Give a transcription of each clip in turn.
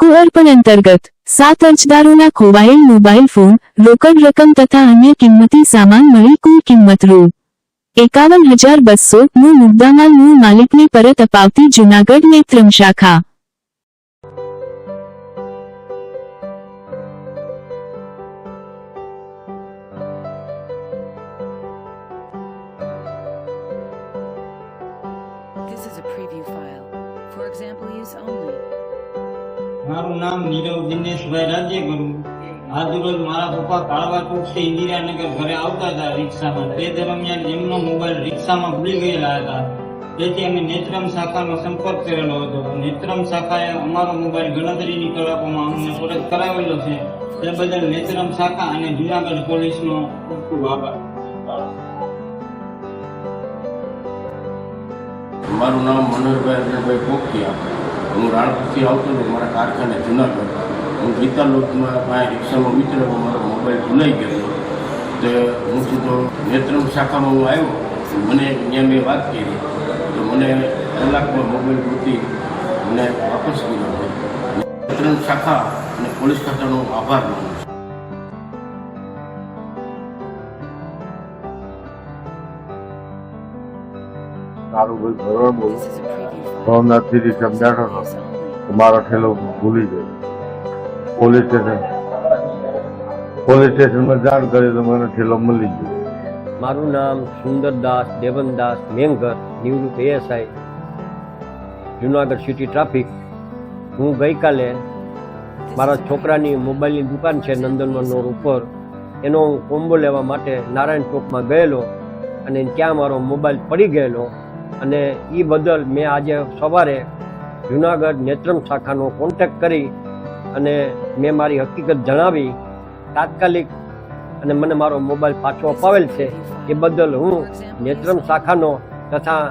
लोकार्पण अंतर्गत 7 અરજદારોના ખોવાયેલ mobile phone, રોકડ રકમ તથા અન્ય કિંમતી સામાન મળી કુલ કિંમત રૂ. 51,200 નો મુદ્દામાલ મૂળ માલિકને પરત અપાવતી જૂનાગઢ નેત્રમ શાખા. This is a preview file. For example use only. મારું નામ નીરવ દિનેશભાઈ રાજ્યગુરુ. આજરોજ મારા પપ્પા કાળવા ચોકથી ઇન્દિરાનગર ઘરે આવતા હતા રિક્ષામાં. તે દરમિયાન એમનો મોબાઈલ રિક્ષામાં ભૂલી ગયેલા હતા. તેથી અમે નેત્રમ શાખાનો સંપર્ક કરેલો હતો. નેત્રમ શાખાએ અમારો મોબાઈલ ગણતરીની કલાકોમાં અમને પરત કરાવેલો છે. તે બદલ નેત્રમ શાખા અને જૂનાગઢ પોલીસનો ખૂબ ખૂબ આભાર. મારું નામ મનોહરભાઈ અજયભાઈ પોખિયા. હું રાણપુરથી આવતો હતો મારા કારખાને જૂનાગઢ. હું ગીતા લોકમાં પાસે રિક્ષામાં ઉતર્યો, મારો મોબાઈલ ભૂલાઈ ગયો. તો હું સીધો નેત્રમ શાખામાં હું આવ્યો. મને ત્યાં મેં વાત કરી તો મને કલાકમાં મોબાઈલ ગોતી મને વાપસ કર્યો. નેત્રમ શાખા અને પોલીસ ખાતાનો આભાર માનું છું. સારું ભાઈ ભરવા બોલું This is a preview file. ભવનાથથી રિક્ષા બેઠો હતો Use only. તો મારો ઠેલો ભૂલી ગયો. પોલીસ સ્ટેશનમાં જાણ કરી તો મને ઠેલો મળી ગયો. મારું નામ સુંદરદાસ દેવનદાસ મેંગર, નિવૃત્ત એએસઆઈ, જુનાગઢ સિટી ટ્રાફિક. હું ગઈકાલે મારા છોકરાની મોબાઈલની દુકાન છે નંદનવન રોડ ઉપર, એનો હું કોમ્બો લેવા માટે નારાયણ ચોકમાં ગયેલો અને ત્યાં મારો મોબાઈલ પડી ગયેલો. અને એ બદલ મેં આજે સવારે જુનાગઢ નેત્રમ શાખાનો કોન્ટેક્ટ કરી અને મેં મારી હકીકત જણાવી તાત્કાલિક અને મને મારો મોબાઈલ પાછો અપાવેલ છે. એ બદલ હું નેત્રમ શાખાનો તથા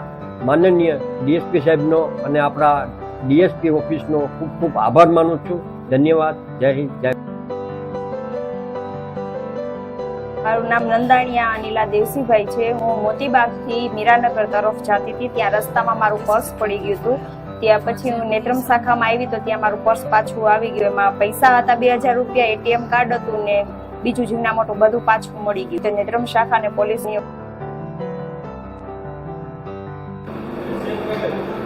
માનનીય ડીએસપી સાહેબનો અને આપણા ડીએસપી ઓફિસનો ખૂબ ખૂબ આભાર માનું છું. ધન્યવાદ. જય હિન્દ, જય. મારું નામ નંદાણીયા અનિલા દેવસીભાઈ છે. હું મોતીબાગથી મીરાનગર તરફ જતી હતી. ત્યાં રસ્તામાં મારું પર્સ પડી ગયું હતું. ત્યાં પછી હું નેત્રમ શાખામાં આવી તો ત્યાં મારું પર્સ પાછું આવી ગયું. એમાં પૈસા હતા 2,000 રૂપિયા, એટીએમ કાર્ડ હતું ને બીજું ઝીણા મોટું બધું પાછું મળી ગયું. તો નેત્રમ શાખા અને પોલીસની.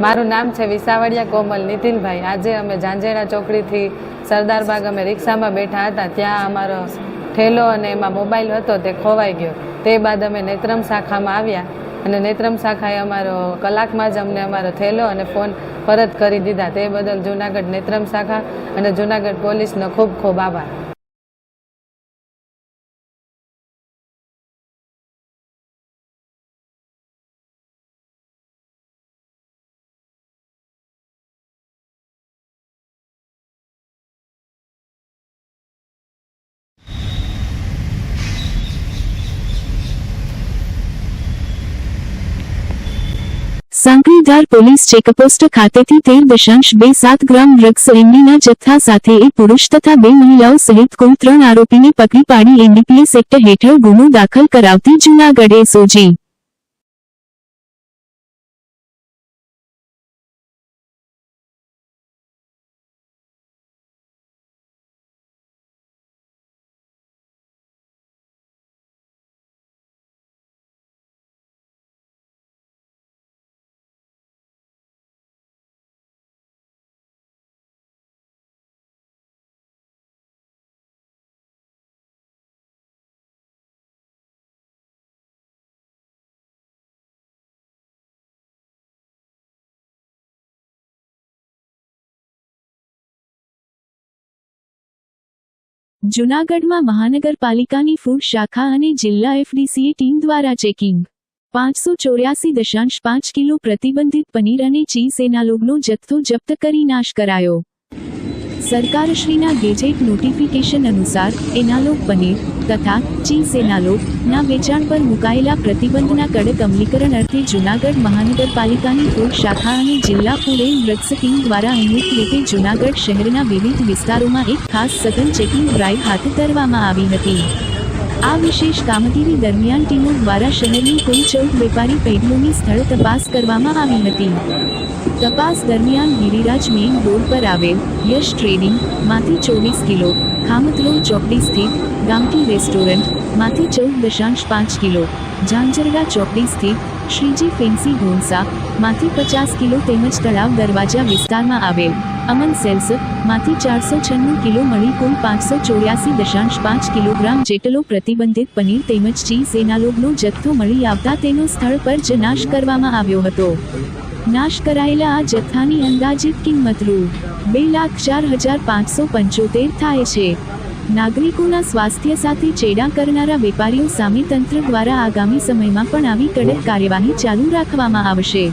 મારું નામ છે વિસાવડિયા કોમલ નિતિનભાઈ. આજે અમે ઝાંઝેડા ચોકડીથી સરદારબાગ અમે રિક્ષામાં બેઠા હતા. ત્યાં અમારો ઠેલો અને એમાં મોબાઈલ હતો તે ખોવાઈ ગયો. તે બાદ અમે નેત્રમ શાખામાં આવ્યા અને નેત્રમ શાખાએ અમારો કલાકમાં જ અમને અમારો થેલો અને ફોન પરત કરી દીધા. તે બદલ જૂનાગઢ નેત્રમ શાખા અને જૂનાગઢ પોલીસનો ખૂબ ખૂબ આભાર. સાંકળીધાર પોલીસ ચેકપોસ્ટ ખાતેથી 13.27 ગ્રામ ડ્રગ્સ એમડીના જથ્થા સાથે એક પુરુષ તથા 2 મહિલાઓ સહિત કુલ 3 આરોપીને પકડી પાડી એનડીપીએસ એક્ટ હેઠળ ગુનો દાખલ કરાવતી જૂનાગઢ એસઓજી. જૂનાગઢમાં મહાનગરપાલિકાની ફૂડ શાખા અને જિલ્લા એફડીસીએ ટીમ દ્વારા ચેકિંગ. 584.5 કિલો પ્રતિબંધિત પનીર અને ચીઝ એનાલોગનો જથ્થો જપ્ત કરી નાશ કરાયો. સરકારશ્રીના ગેજેટ નોટિફિકેશન અનુસાર એનાલોગ પનીર તથા ચીઝ એનાલોગના વેચાણ પર મુકાયેલા પ્રતિબંધના કડક અમલીકરણ અર્થે જૂનાગઢ મહાનગરપાલિકાની ફૂડ શાખા અને જિલ્લા ફૂડ એન્ડ ડ્રગ્સ ટીમ દ્વારા સંયુક્ત રીતે જૂનાગઢ શહેરના વિવિધ વિસ્તારોમાં એક ખાસ સઘન ચેકિંગ ડ્રાઈવ હાથ ધરવામાં આવી હતી. આ વિશેષ કામગીરી દરમિયાન ટીમો દ્વારા શહેરની કુલ 14 વેપારી પેઢીઓની સ્થળ તપાસ કરવામાં આવી હતી. તપાસ દરમિયાન ગિરિરાજ મેઇન રોડ પર આવેલ યશ ટ્રેડિંગ માંથી 24 કિલો, ખામતલોલ ચોકડી સ્થિત ગામઠી રેસ્ટોરન્ટ માંથી 14.5 કિલો, ઝાંઝરડા ચોકડી સ્થિત શ્રીજી ફેન્સી ઢોંસા માંથી 50 કિલો તેમજ તળાવ દરવાજા વિસ્તારમાં આવેલ અમન સેલ્સ માંથી 496 કિલો મળી કુલ 584.5 કિલોગ્રામ જેટલો પ્રતિબંધિત પનીર તેમજ ચીઝ એનાલોગનો જથ્થો મળી આવતા તેનો સ્થળ પર જ નાશ કરવામાં આવ્યો હતો. નાશ કરાયેલા આ જથ્થાની અંદાજિત કિંમત રૂ2,04,575 થાય છે. નાગરિકોના સ્વાસ્થ્ય સાથે ચેડા કરનારા વેપારીઓ સામે તંત્ર દ્વારા આગામી સમયમાં પણ આવી કડક કાર્યવાહી ચાલુ રાખવામાં આવશે.